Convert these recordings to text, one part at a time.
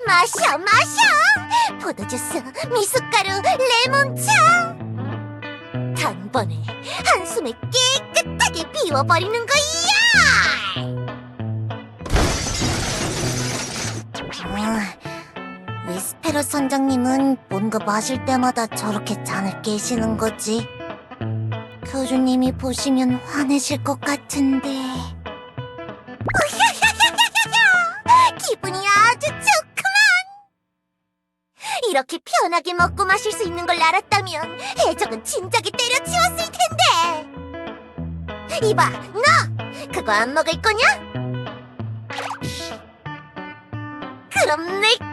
마셔, 마셔! 포도주스, 미숫가루, 레몬차! 단번에 한숨에 깨끗하게 비워버리는 거야! 위스페러 선장님은 뭔가 마실 때마다 저렇게 잔을 깨시는 거지. 교주님이 보시면 화내실 것 같은데. 기분이 아주 좋구만. 이렇게 편하게 먹고 마실 수 있는 걸 알았다면 해적은 진작에 때려치웠을 텐데. 이봐, 너 그거 안 먹을 거냐? 그럼 내 거야.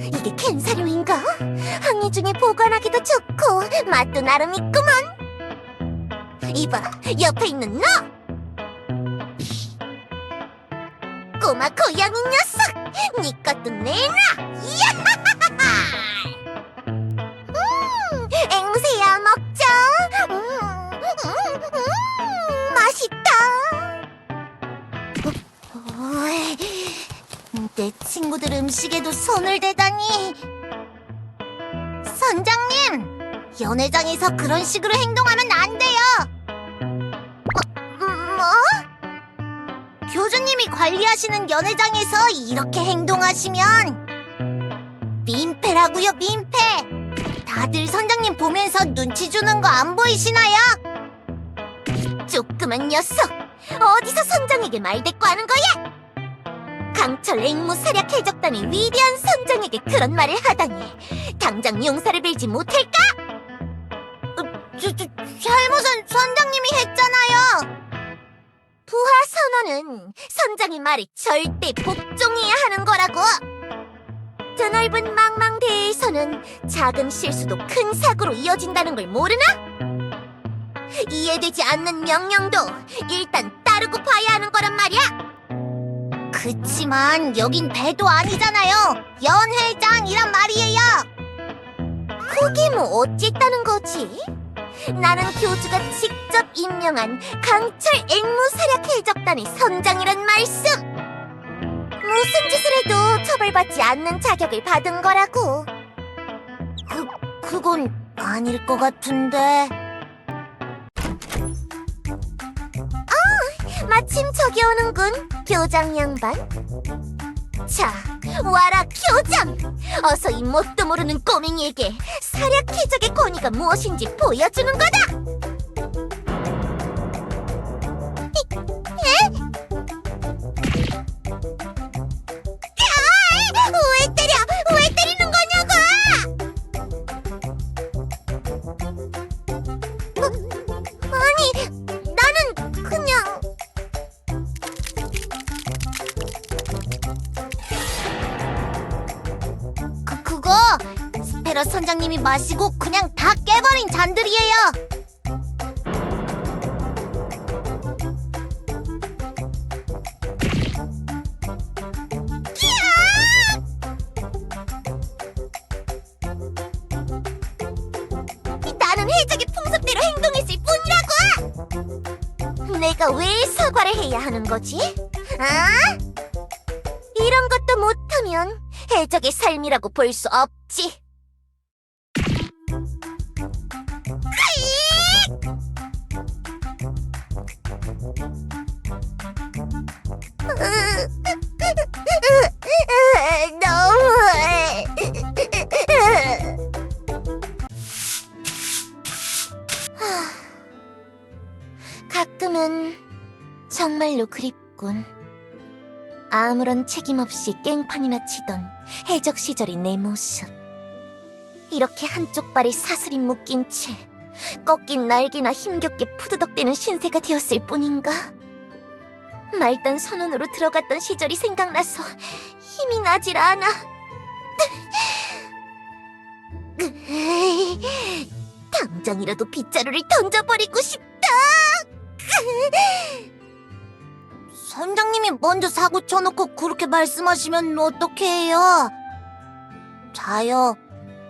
이게 캔사료인가? 항해 중에 보관하기도 좋고 맛도 나름 있구먼. 이봐, 옆에 있는 너! 꼬마 고양이 녀석! 네 것도 내놔! 앵무새야 먹자! 맛있다! 내 친구들 음식에도 손을 대다니! 선장님! 연회장에서 그런 식으로 행동하면 안 돼요! 뭐? 교주님이 관리하시는 연회장에서 이렇게 행동하시면 민폐라고요, 민폐! 다들 선장님 보면서 눈치 주는 거 안 보이시나요? 조그만 녀석! 어디서 선장에게 말대꾸하는 거야? 강철 앵무 사략 해적단의 위대한 선장에게 그런 말을 하다니 당장 용서를 빌지 못할까? 잘못은 선장님이 했잖아요. 부하 선언은 선장의 말에 절대 복종해야 하는 거라고. 드넓은 망망대해에서는 작은 실수도 큰 사고로 이어진다는 걸 모르나? 이해되지 않는 명령도 일단 따르고 봐야 하는 거란 말이야. 그치만 여긴 배도 아니잖아요. 연회장이란 말이에요. 그게 뭐 어쨌다는 거지? 나는 교주가 직접 임명한 강철 앵무사략 해적단의 선장이란 말씀. 무슨 짓을 해도 처벌받지 않는 자격을 받은 거라고. 그건 아닐 것 같은데. 마침 저기 오는군, 교장 양반. 자, 와라 교장! 어서 이 뭣도 모르는 꼬맹이에게 사략 해적의 권위가 무엇인지 보여주는 거다! 왜 때려! 왜 때리는 거냐고! 아니, 나는 그냥... 그거 스페러 선장님이 마시고 그냥 다 깨버린 잔들이에요. 나는 해적의 풍습대로 행동했을 뿐이라고. 내가 왜 사과를 해야 하는 거지? 아? 이런 것도 못하면 해적의 삶이라고 볼 수 없지. 너무해. 가끔은 정말로 그립군. 아무런 책임 없이 깽판이나 치던 해적 시절의 내 모습. 이렇게 한쪽 발에 사슬이 묶인 채 꺾인 날개나 힘겹게 푸드덕대는 신세가 되었을 뿐인가? 말단 선원으로 들어갔던 시절이 생각나서 힘이 나질 않아. 당장이라도 빗자루를 던져버리고 싶다. 선장님이 먼저 사고 쳐놓고 그렇게 말씀하시면 어떻게 해요? 자요,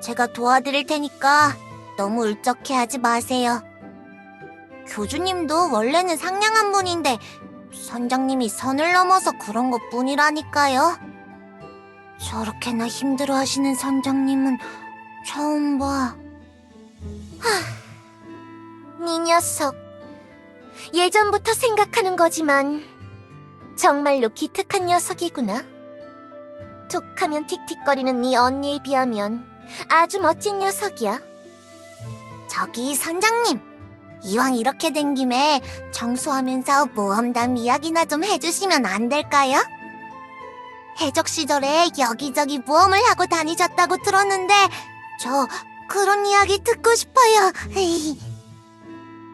제가 도와드릴 테니까 너무 울적해하지 마세요. 교주님도 원래는 상냥한 분인데 선장님이 선을 넘어서 그런 것뿐이라니까요. 저렇게나 힘들어하시는 선장님은 처음 봐. 네 녀석. 예전부터 생각하는 거지만 정말로 기특한 녀석이구나. 툭하면 틱틱거리는 네 언니에 비하면 아주 멋진 녀석이야. 저기 선장님, 이왕 이렇게 된 김에 청소하면서 모험담 이야기나 좀 해주시면 안 될까요? 해적 시절에 여기저기 모험을 하고 다니셨다고 들었는데 저 그런 이야기 듣고 싶어요.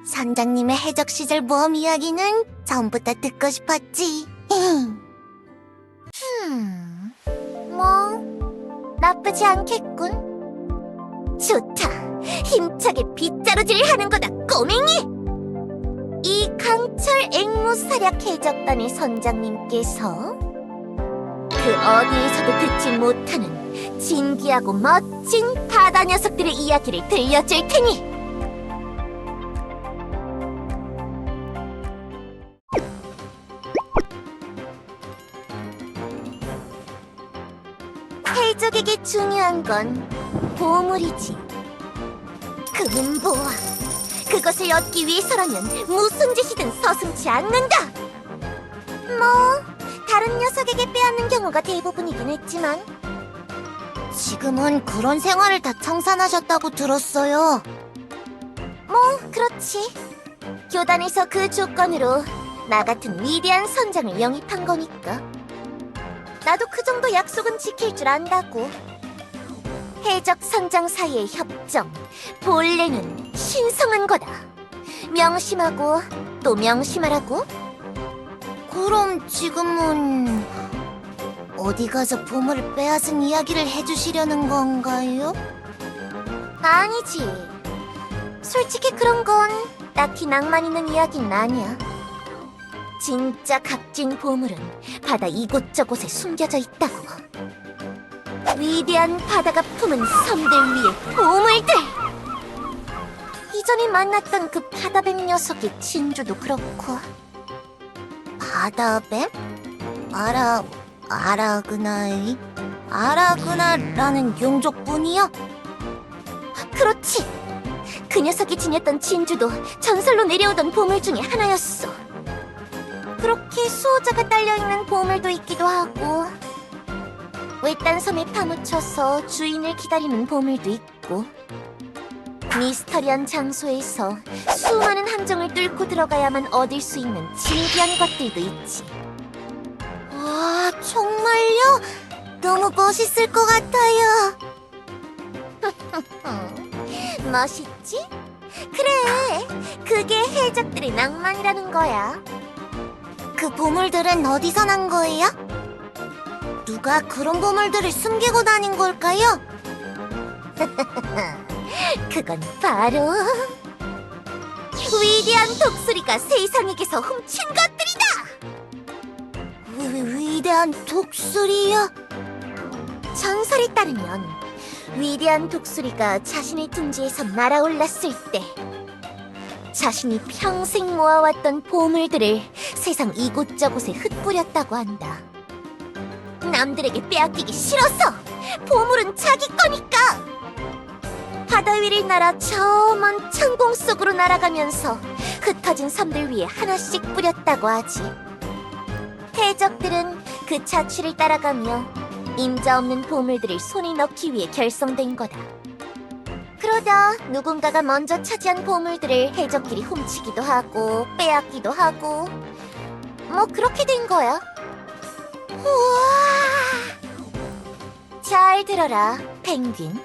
선장님의 해적 시절 모험 이야기는 전부터 듣고 싶었지. 뭐 나쁘지 않겠군. 좋다. 힘차게 빗자루질 하는 거다, 꼬맹이! 이 강철 앵무사략 해적단의 선장님께서 그 어디에서도 듣지 못하는 진귀하고 멋진 바다 녀석들의 이야기를 들려줄 테니 해적에게 중요한 건 보물이지. 그는 보아. 그것을 얻기 위해서라면 무슨 짓이든 서슴지 않는다. 뭐 다른 녀석에게 빼앗는 경우가 대부분이긴 했지만 지금은 그런 생활을 다 청산하셨다고 들었어요. 뭐 그렇지. 교단에서 그 조건으로 나 같은 위대한 선장을 영입한 거니까. 나도 그 정도 약속은 지킬 줄 안다고. 해적 선장 사이의 협정, 본래는 신성한 거다. 명심하고 또 명심하라고. 그럼 지금은 어디 가서 보물을 빼앗은 이야기를 해주시려는 건가요? 아니지. 솔직히 그런 건 딱히 낭만 있는 이야기는 아니야. 진짜 값진 보물은 바다 이곳저곳에 숨겨져 있다고. 위대한 바다가 품은 섬들 위의 보물들! 이전에 만났던 그 바다뱀 녀석의 진주도 그렇고. 바다뱀? 아라그나라는 용족뿐이요? 그렇지! 그 녀석이 지녔던 진주도 전설로 내려오던 보물 중에 하나였어. 그렇게 수호자가 딸려있는 보물도 있기도 하고 외딴 섬에 파묻혀서 주인을 기다리는 보물도 있고 미스터리한 장소에서 수많은 함정을 뚫고 들어가야만 얻을 수 있는 진귀한 것들도 있지. 와, 정말요? 너무 멋있을 것 같아요. 멋있지? 그래, 그게 해적들의 낭만이라는 거야. 그 보물들은 어디서 난 거예요? 누가 그런 보물들을 숨기고 다닌 걸까요? 그건 바로 위대한 독수리가 세상에게서 훔친 것들이다! 위대한 독수리요? 전설에 따르면 위대한 독수리가 자신의 둥지에서 날아올랐을 때 자신이 평생 모아왔던 보물들을 세상 이곳저곳에 흩뿌렸다고 한다. 남들에게 빼앗기기 싫어서! 보물은 자기 거니까! 바다 위를 날아 저 먼 천공 속으로 날아가면서 흩어진 섬들 위에 하나씩 뿌렸다고 하지. 해적들은 그 자취를 따라가며 임자 없는 보물들을 손에 넣기 위해 결성된 거다. 그러다 누군가가 먼저 차지한 보물들을 해적끼리 훔치기도 하고 빼앗기도 하고 뭐 그렇게 된 거야. 우와! 잘 들어라, 펭귄.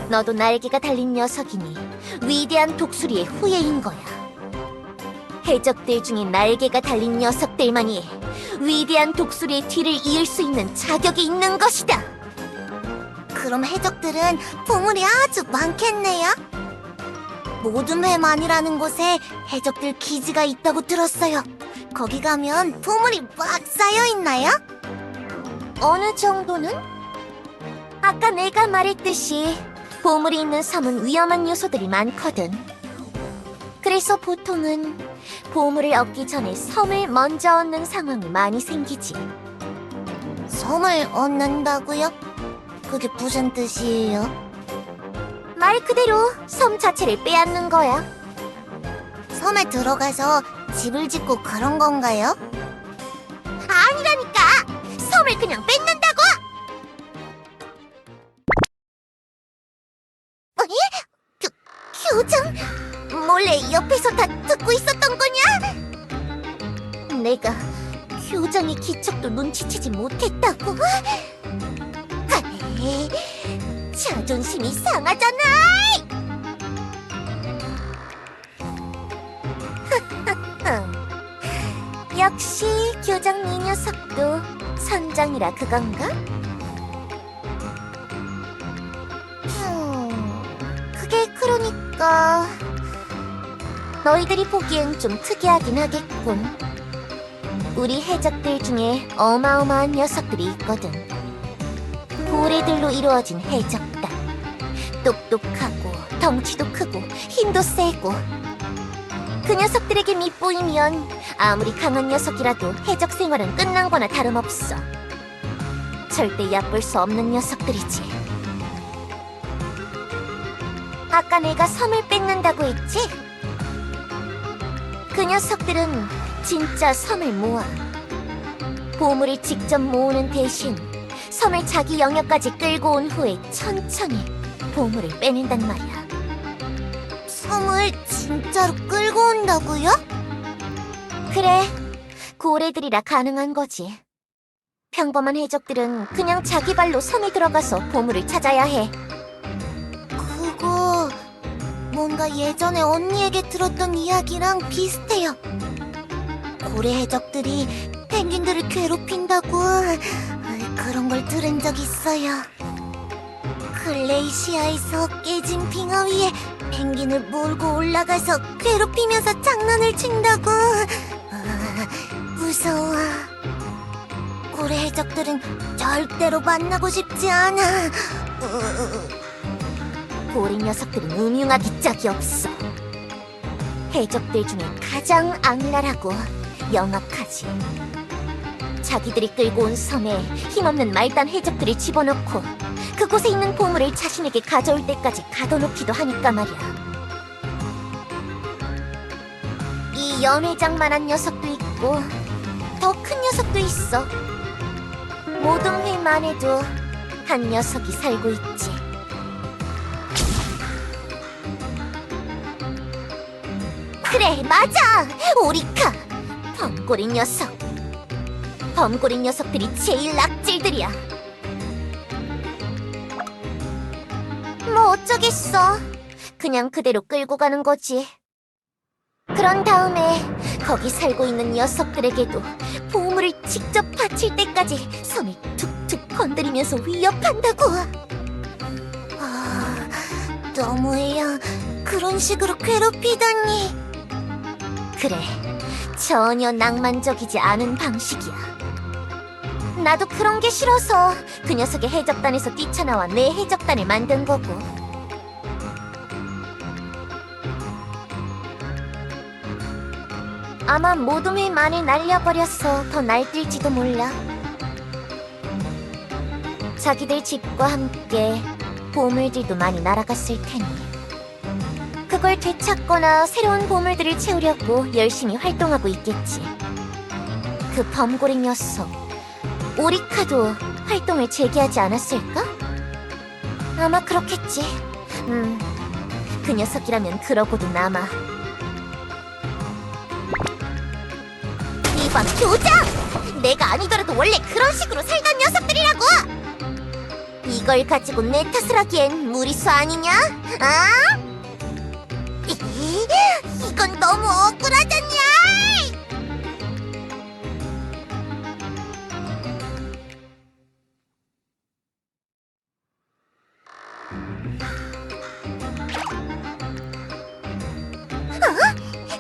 너도 날개가 달린 녀석이니 위대한 독수리의 후예인 거야. 해적들 중에 날개가 달린 녀석들만이 위대한 독수리의 뒤를 이을 수 있는 자격이 있는 것이다. 그럼 해적들은 보물이 아주 많겠네요? 모든 해만이라는 곳에 해적들 기지가 있다고 들었어요. 거기 가면 보물이 막 쌓여있나요? 어느 정도는? 아까 내가 말했듯이 보물이 있는 섬은 위험한 요소들이 많거든. 그래서 보통은 보물을 얻기 전에 섬을 먼저 얻는 상황이 많이 생기지. 섬을 얻는다고요? 그게 무슨 뜻이에요? 말 그대로 섬 자체를 빼앗는 거야. 섬에 들어가서 집을 짓고 그런 건가요? 아니라니까! 섬을 그냥 뺏는다고! 교장? 몰래 옆에서 다 듣고 있었던 거냐? 내가 교장의 기척도 눈치채지 못했다고? 에이, 자존심이 상하잖아! 역시 교장 이 녀석도 선장이라 그건가? 그게 그러니까 너희들이 보기엔 좀 특이하긴 하겠군. 우리 해적들 중에 어마어마한 녀석들이 있거든. 고래들로 이루어진 해적단. 똑똑하고 덩치도 크고 힘도 세고. 그 녀석들에게 밑보이면 아무리 강한 녀석이라도 해적 생활은 끝난 거나 다름없어. 절대 얕볼 수 없는 녀석들이지. 아까 내가 섬을 뺏는다고 했지? 그 녀석들은 진짜 섬을 모아. 보물을 직접 모으는 대신 섬을 자기 영역까지 끌고 온 후에 천천히 보물을 빼낸단 말이야. 섬을 진짜로 끌고 온다고요? 그래, 고래들이라 가능한 거지. 평범한 해적들은 그냥 자기 발로 섬에 들어가서 보물을 찾아야 해. 그거 뭔가 예전에 언니에게 들었던 이야기랑 비슷해요. 고래 해적들이 펭귄들을 괴롭힌다고 그런 걸 들은 적 있어요. 글레이시아에서 깨진 빙하 위에 펭귄을 몰고 올라가서 괴롭히면서 장난을 친다고. 무서워. 고래 해적들은 절대로 만나고 싶지 않아. 고래 녀석들은 음흉하기 짝이 없어. 해적들 중에 가장 악랄하고 영악하지. 자기들이 끌고 온 섬에 힘없는 말단 해적들을 집어넣고 그곳에 있는 보물을 자신에게 가져올 때까지 가둬놓기도 하니까 말이야. 이 연회장만한 녀석도 있고 더 큰 녀석도 있어. 모든 회만 해도 한 녀석이 살고 있지. 그래, 맞아! 오리카! 범고리 녀석. 범고리 녀석들이 제일 악질들이야. 뭐 어쩌겠어. 그냥 그대로 끌고 가는 거지. 그런 다음에 거기 살고 있는 녀석들에게도 보물을 직접 바칠 때까지 섬을 툭툭 건드리면서 위협한다고. 너무해요. 그런 식으로 괴롭히다니. 그래, 전혀 낭만적이지 않은 방식이야. 나도 그런 게 싫어서 그 녀석의 해적단에서 뛰쳐나와 내 해적단을 만든 거고. 아마 모든 회만을 날려버려서 더 날뛸지도 몰라. 자기들 집과 함께 보물들도 많이 날아갔을 테니 그걸 되찾거나 새로운 보물들을 채우려고 열심히 활동하고 있겠지. 그 범고리 녀석 오리카도 활동을 재개하지 않았을까? 아마 그렇겠지. 그 녀석이라면 그러고도 남아. 이봐, 교장! 내가 아니더라도 원래 그런 식으로 살던 녀석들이라고! 이걸 가지고 내 탓을 하기엔 무리수 아니냐? 아? 이건 너무 억울하잖냐!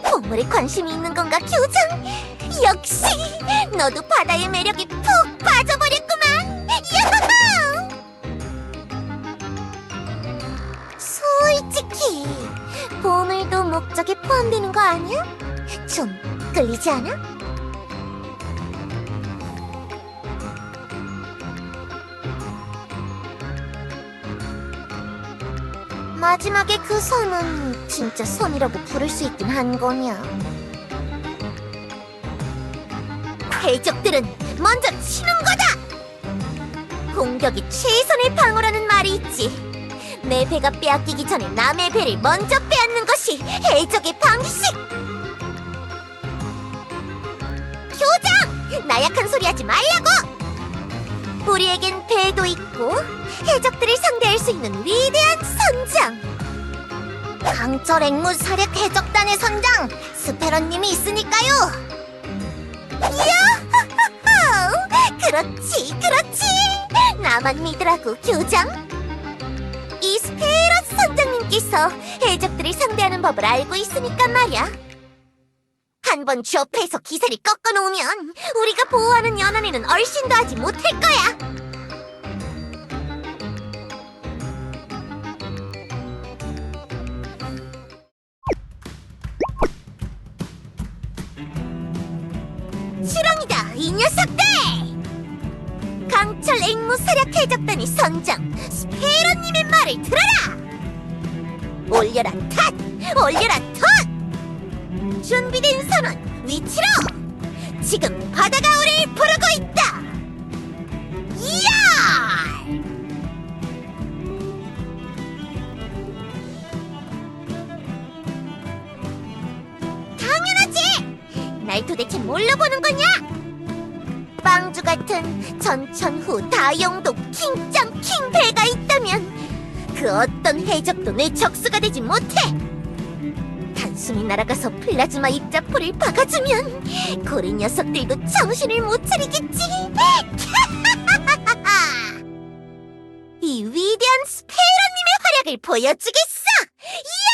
보물에 관심이 있는 건가, 교장? 역시! 너도 바다의 매력에 푹 빠져버렸구만! 야호! 솔직히 보물도 목적에 포함되는 거 아니야? 좀 끌리지 않아? 마지막에 그 섬은 진짜 섬이라고 부를 수 있긴 한 거냐? 해적들은 먼저 치는 거다! 공격이 최선의 방어라는 말이 있지. 내 배가 빼앗기기 전에 남의 배를 먼저 빼앗는 것이 해적의 방식! 교장! 나약한 소리 하지 말라고! 우리에겐 배도 있고 해적들을 상대할 수 있는 위대한 선장! 강철 앵무 사력 해적단의 선장 스페런님이 있으니까요! 이야! 그렇지, 그렇지! 나만 믿으라고, 교장! 이 스페러스 선장님께서 해적들을 상대하는 법을 알고 있으니까 말이야. 한번 주업해서 기세를 꺾어놓으면 우리가 보호하는 연안에는 얼씬도 하지 못할 거야. 실언이다, 이 녀석들! 강철 앵무 사력 해적단의 선장 스페러님의 말을 들어라! 올려라 탓! 올려라 탓! 준비된 선원 위치로! 지금 바다가 우리를 부르고 있다! 이야! 당연하지! 날 도대체 뭘로 보는 거냐? 빵주 같은 전천후 다용도 킹짱 킹배가 있다면 그 어떤 해적도 내 적수가 되지 못해! 단숨이 날아가서 플라즈마 입자포를 박아주면 고리 녀석들도 정신을 못 차리겠지! 이 위대한 스페이러님의 활약을 보여주겠어! 이야!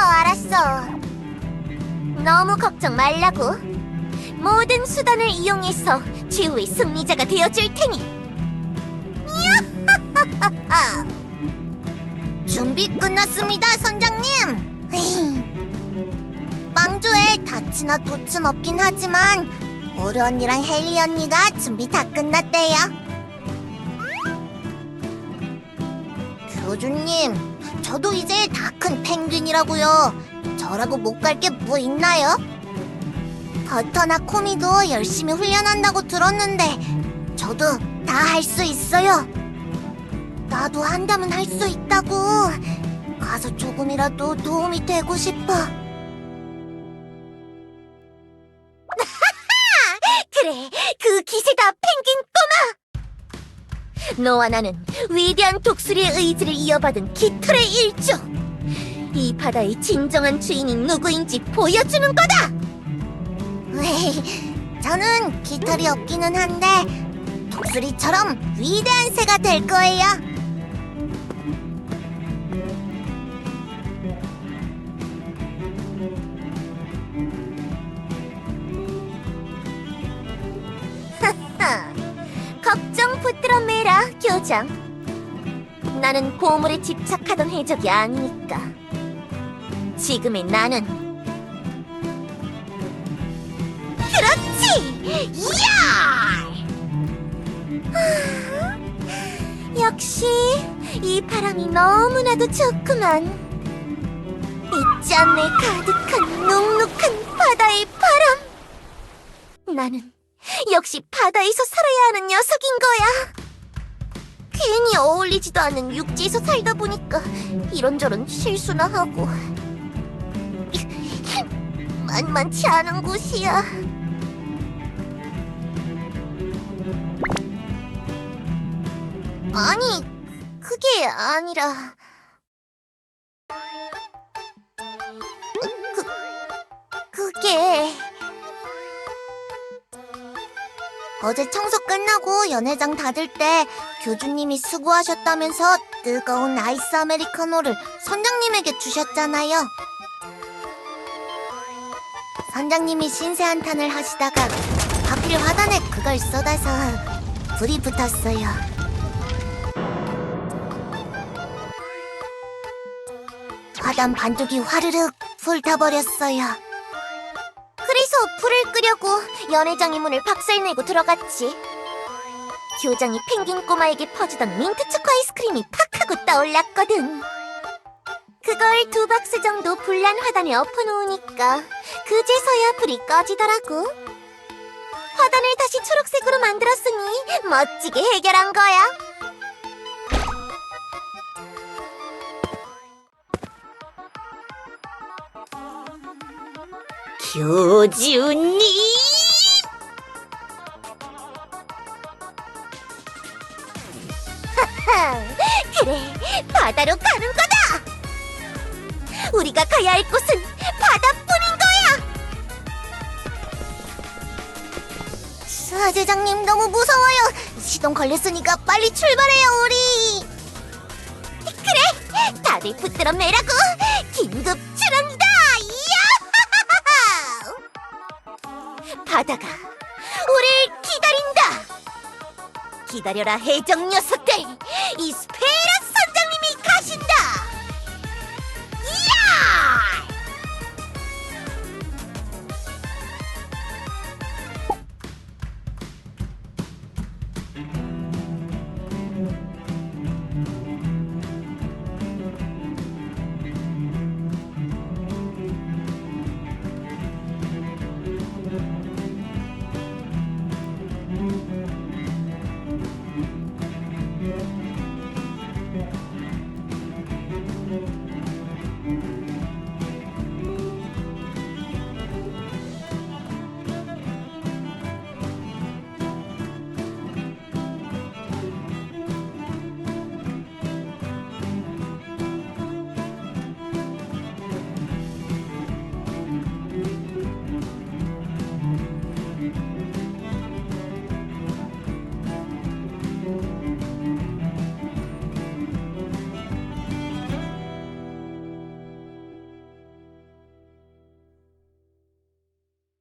알았어. 너무 걱정 말라고. 모든 수단을 이용해서 최후의 승리자가 되어줄 테니. 준비 끝났습니다, 선장님. 빵주에 닻이나 돛은 없긴 하지만 오르 언니랑 헨리 언니가 준비 다 끝났대요. 교주님, 저도 이제 다 큰 펭귄이라고요. 저라고 못 갈 게 뭐 있나요? 버터나 코미도 열심히 훈련한다고 들었는데 저도 다 할 수 있어요. 나도 한다면 할 수 있다고. 가서 조금이라도 도움이 되고 싶어. 그래, 그 기세다, 펭귄 꼬마! 너와 나는 위대한 독수리의 의지를 이어받은 깃털의 일조! 이 바다의 진정한 주인이 누구인지 보여주는 거다! 저는 깃털이 없기는 한데 독수리처럼 위대한 새가 될 거예요. 걱정 붙들어 매라, 교장. 나는 보물에 집착하던 해적이 아니니까. 지금의 나는 그렇지! 이야! 역시 이 바람이 너무나도 좋구만. 이 짠내 가득한 눅눅한 바다의 바람. 나는 역시 바다에서 살아야 하는 녀석인 거야. 괜히 어울리지도 않는 육지에서 살다 보니까 이런저런 실수나 하고. 만만치 않은 곳이야. 아니, 그게 아니라 그게 어제 청소 끝나고 연회장 닫을 때 교주님이 수고하셨다면서 뜨거운 아이스 아메리카노를 선장님에게 주셨잖아요. 선장님이 신세 한탄을 하시다가 하필 화단에 그걸 쏟아서 불이 붙었어요. 화단 반쪽이 화르륵 불타버렸어요. 그래서 불을 끄려고 연회장의 문을 박살내고 들어갔지. 교장이 펭귄 꼬마에게 퍼주던 민트 초코 아이스크림이 팍 하고 떠올랐거든. 그걸 2박스 정도 불난 화단에 엎어놓으니까 그제서야 불이 꺼지더라고. 화단을 다시 초록색으로 만들었으니 멋지게 해결한 거야. 교주님! 그래, 바다로 가는 거다! 우리가 가야 할 곳은 바다뿐인 거야! 사제장님 너무 무서워요. 시동 걸렸으니까 빨리 출발해요, 우리. 그래, 다들 붙들어 매라고. 긴급 출항이다. 이야! 바다가 우릴 기다린다. 기다려라, 해적 녀석들. 이